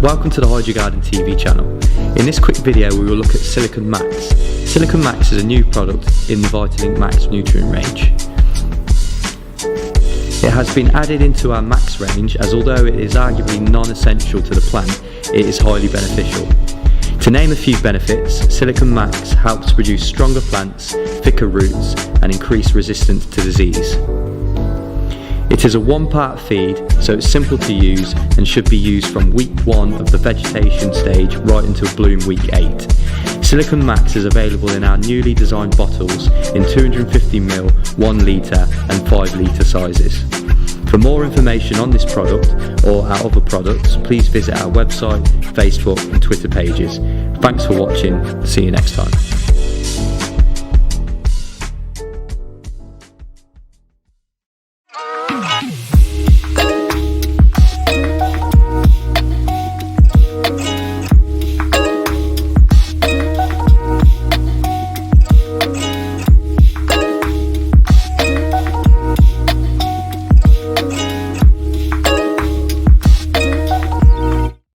Welcome to the Hide Your Garden TV channel. In this quick video we will look at Silicon Max. Silicon Max is a new product in the Vitalink Max nutrient range. It has been added into our Max range as although it is arguably non-essential to the plant, it is highly beneficial. To name a few benefits, Silicon Max helps produce stronger plants, thicker roots and increase resistance to disease. It is a one-part feed, so it's simple to use and should be used from week 1 of the vegetation stage right until bloom week 8. Silicon Max is available in our newly designed bottles in 250ml, 1 litre and 5 litre sizes. For more information on this product or our other products, please visit our website, Facebook and Twitter pages. Thanks for watching. See you next time.